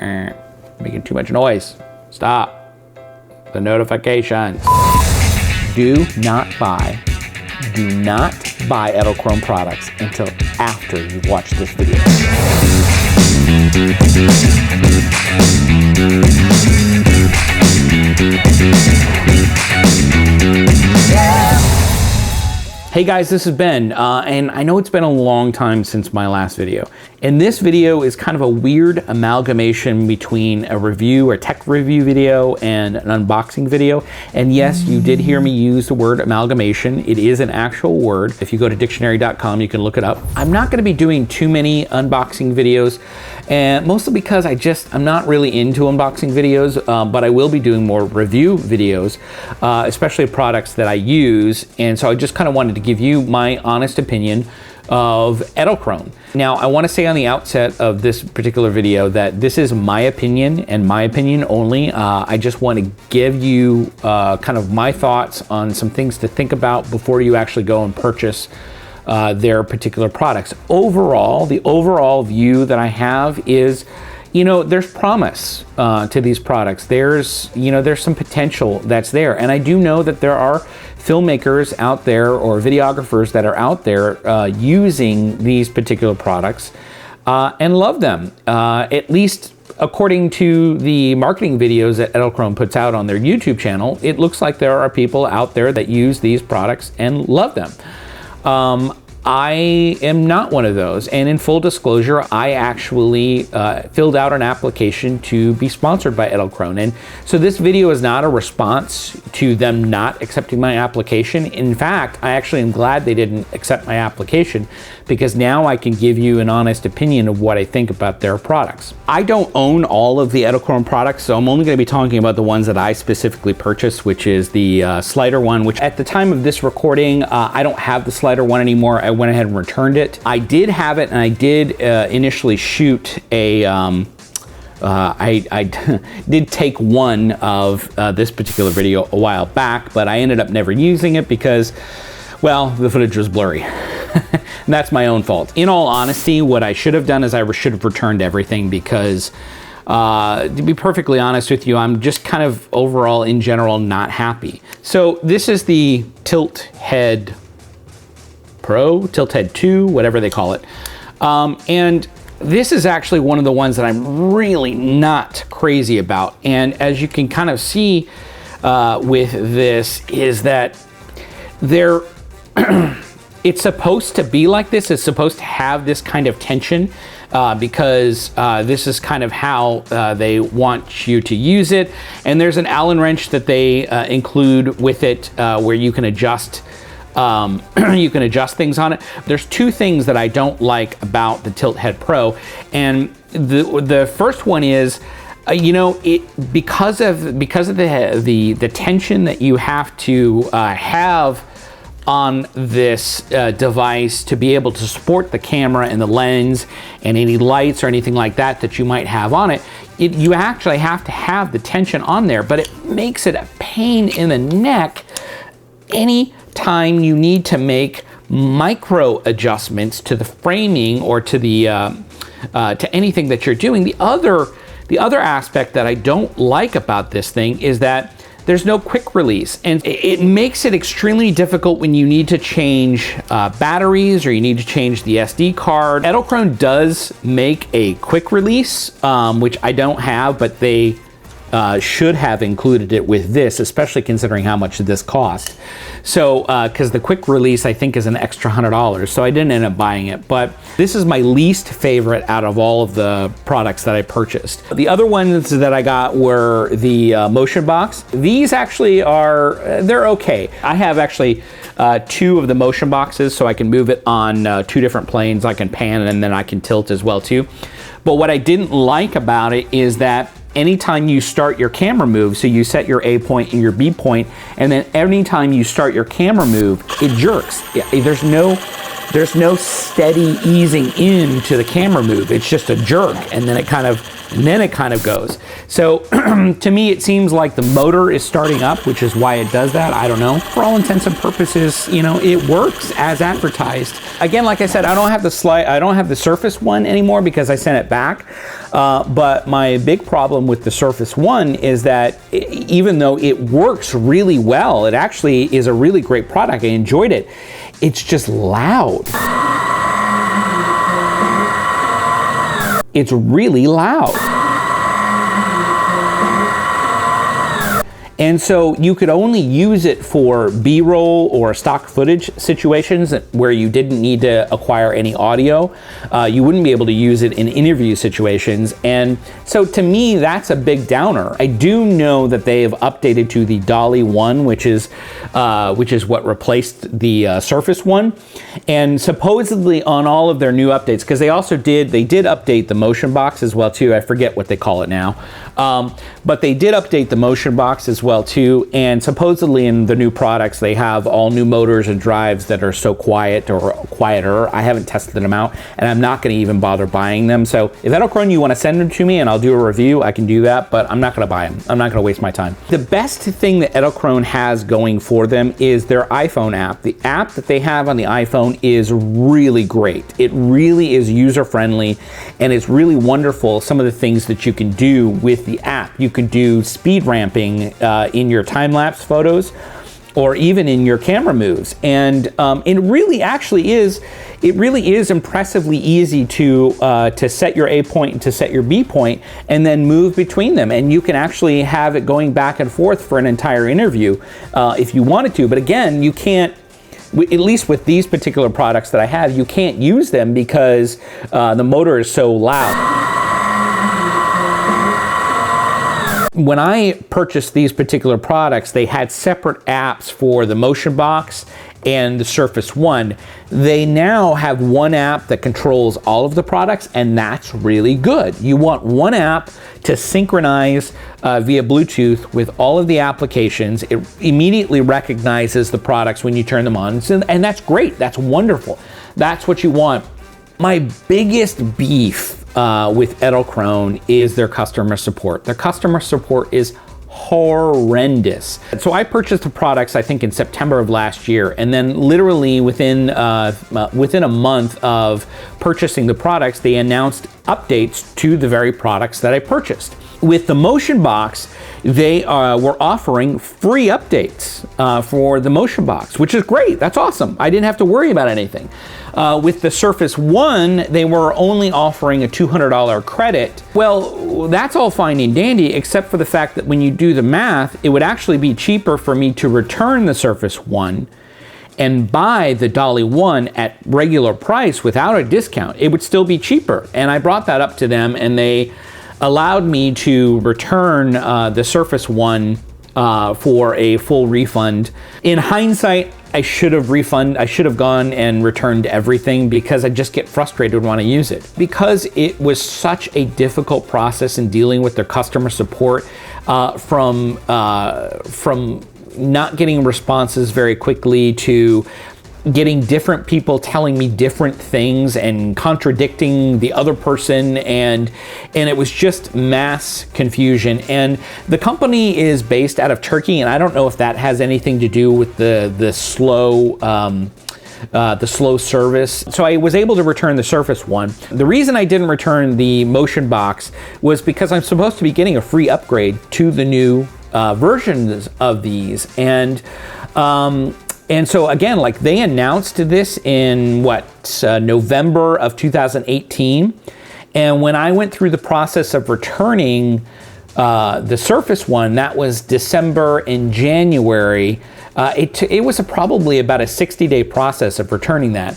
Making too much noise. Stop. The notifications. Do not buy edelkrone products until after you've watched this video. Hey guys, this is Ben, and I know it's been a long time since my last video. And this video is kind of a weird amalgamation between a review or tech review video and an unboxing video. And yes, you did hear me use the word amalgamation. It is an actual word. If you go to dictionary.com, you can look it up. I'm not gonna be doing too many unboxing videos, and mostly because I'm not really into unboxing videos, but I will be doing more review videos, especially products that I use. And so I just kind of wanted to give you my honest opinion of edelkrone. Now, I want to say on the outset of this particular video that this is my opinion and my opinion only. I just want to give you kind of my thoughts on some things to think about before you actually go and purchase their particular products. Overall, the overall view that I have is, you know, there's promise to these products. There's some potential that's there. And I do know that there are filmmakers out there or videographers that are out there using these particular products and love them. At least according to the marketing videos that edelkrone puts out on their YouTube channel, it looks like there are people out there that use these products and love them. I am not one of those, and in full disclosure, I actually filled out an application to be sponsored by edelkrone, and so this video is not a response to them not accepting my application. In fact, I actually am glad they didn't accept my application, because now I can give you an honest opinion of what I think about their products. I don't own all of the edelkrone products, so I'm only going to be talking about the ones that I specifically purchased, which is the slider one, which at the time of this recording, I don't have the slider one anymore. I went ahead and returned it. I did have it, and I did initially shoot a I did take one of this particular video a while back, but I ended up never using it because, well, the footage was blurry. And that's my own fault. In all honesty, what I should have done is I should have returned everything, because to be perfectly honest with you, I'm just kind of overall in general not happy. So this is the Tilt Head Pro, Tilt Head 2, whatever they call it. And this is actually one of the ones that I'm really not crazy about. And as you can kind of see with this, is that they're it's supposed to be like this. It's supposed to have this kind of tension because this is kind of how they want you to use it. And there's an Allen wrench that they include with it where you can adjust things on it. There's two things that I don't like about the Tilt Head Pro, and the first one is, you know, because of the tension that you have to have on this device to be able to support the camera and the lens and any lights or anything like that that you might have on it, you actually have to have the tension on there, but it makes it a pain in the neck any time you need to make micro adjustments to the framing or to the to anything that you're doing. The other aspect that I don't like about this thing is that there's no quick release, and it makes it extremely difficult when you need to change batteries or you need to change the SD card. Edelkrone does make a quick release, which I don't have, but they should have included it with this, especially considering how much this cost. So, because the quick release I think is an extra $100, so I didn't end up buying it. But this is my least favorite out of all of the products that I purchased. The other ones that I got were the Motion box. These actually they're okay. I have actually two of the Motion boxes, so I can move it on two different planes. I can pan and then I can tilt as well too. But what I didn't like about it is that anytime you start your camera move, so you set your A point and your B point, and then anytime you start your camera move, it jerks. There's no there's no steady easing into the camera move. It's just a jerk, and then it kind of goes. So to me, it seems like the motor is starting up, which is why it does that. I don't know. For all intents and purposes, you know, it works as advertised. Again, like I said, I don't have the Surface One anymore because I sent it back. But my big problem with the Surface One is that even though it works really well, it actually is a really great product. I enjoyed it. It's just loud. It's really loud. And so you could only use it for B-roll or stock footage situations where you didn't need to acquire any audio. You wouldn't be able to use it in interview situations. And so to me, that's a big downer. I do know that they have updated to the Dolly One, which is what replaced the Surface One. And supposedly on all of their new updates, because they did update the motion box as well too. I forget what they call it now. But they did update the motion box as well too, and supposedly in the new products they have all new motors and drives that are so quiet or quieter. I haven't tested them out, and I'm not going to even bother buying them. So if edelkrone, you want to send them to me and I'll do a review, I can do that, but I'm not going to buy them. I'm not going to waste my time. The best thing that edelkrone has going for them is their iPhone app. The app that they have on the iPhone is really great. It really is user-friendly, and it's really wonderful some of the things that you can do with the app. You can do speed ramping in your time-lapse photos, or even in your camera moves. And it really is impressively easy to set your A point and to set your B point and then move between them. And you can actually have it going back and forth for an entire interview if you wanted to. But again, you can't, at least with these particular products that I have, you can't use them because the motor is so loud. When I purchased these particular products, they had separate apps for the motion box and the Surface One. They now have one app that controls all of the products, and that's really good. You want one app to synchronize via Bluetooth with all of the applications. It immediately recognizes the products when you turn them on, and that's great. That's wonderful. That's what you want. My biggest beef with edelkrone is their customer support. Their customer support is horrendous. So I purchased the products, I think in September of last year, and then literally within a month of purchasing the products, they announced updates to the very products that I purchased. With the motion box, they were offering free updates for the motion box, which is great. That's awesome. I didn't have to worry about anything. With the Surface One, they were only offering a $200 credit. Well, that's all fine and dandy, except for the fact that when you do the math, it would actually be cheaper for me to return the Surface One and buy the Dolly One at regular price without a discount. It would still be cheaper. And I brought that up to them, and they allowed me to return the Surface One for a full refund. In hindsight, I should have gone and returned everything because I just get frustrated and want to use it. Because it was such a difficult process in dealing with their customer support, from not getting responses very quickly to getting different people telling me different things and contradicting the other person, and it was just mass confusion. And the company is based out of Turkey, and I don't know if that has anything to do with the slow service. So I was able to return the Surface One. The reason I didn't return the motion box was because I'm supposed to be getting a free upgrade to the new versions of these. And so again, like they announced this in November of 2018. And when I went through the process of returning the Surface One, that was December and January. It was probably about a 60-day process of returning that.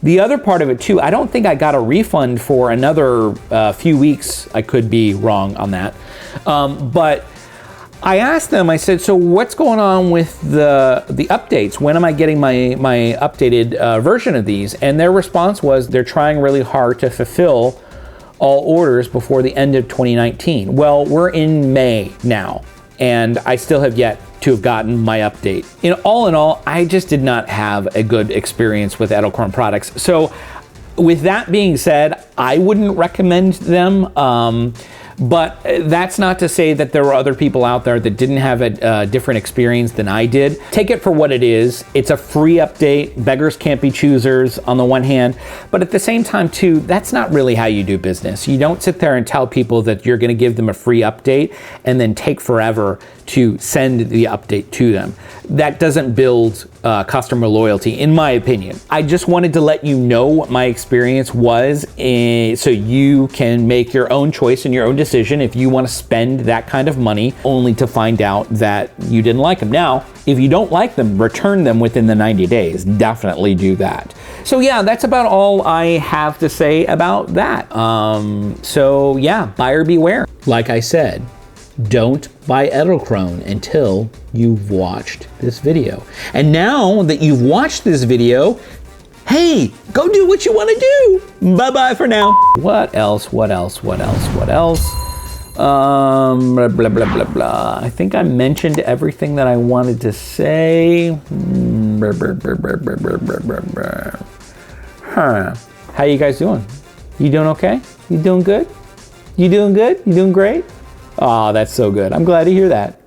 The other part of it too, I don't think I got a refund for another few weeks. I could be wrong on that. But I asked them, I said, so what's going on with the updates? When am I getting my updated version of these? And their response was they're trying really hard to fulfill all orders before the end of 2019. Well, we're in May now, and I still have yet to have gotten my update. In all, I just did not have a good experience with edelkrone products. So with that being said, I wouldn't recommend them. But that's not to say that there were other people out there that didn't have a different experience than I did. Take it for what it is. It's a free update. Beggars can't be choosers on the one hand, but at the same time too, that's not really how you do business. You don't sit there and tell people that you're gonna give them a free update and then take forever to send the update to them. That doesn't build customer loyalty, in my opinion. I just wanted to let you know what my experience was, so you can make your own choice and your own decision if you want to spend that kind of money only to find out that you didn't like them. Now, if you don't like them, return them within the 90 days. Definitely do that. So yeah, that's about all I have to say about that. So yeah, buyer beware. Like I said, don't buy edelkrone until you've watched this video. And now that you've watched this video, hey, go do what you want to do. Bye-bye for now. What else? Blah, blah, blah, blah, blah. I think I mentioned everything that I wanted to say. How you guys doing? You doing okay? You doing good? You doing good? You doing great? Oh, that's so good. I'm glad to hear that.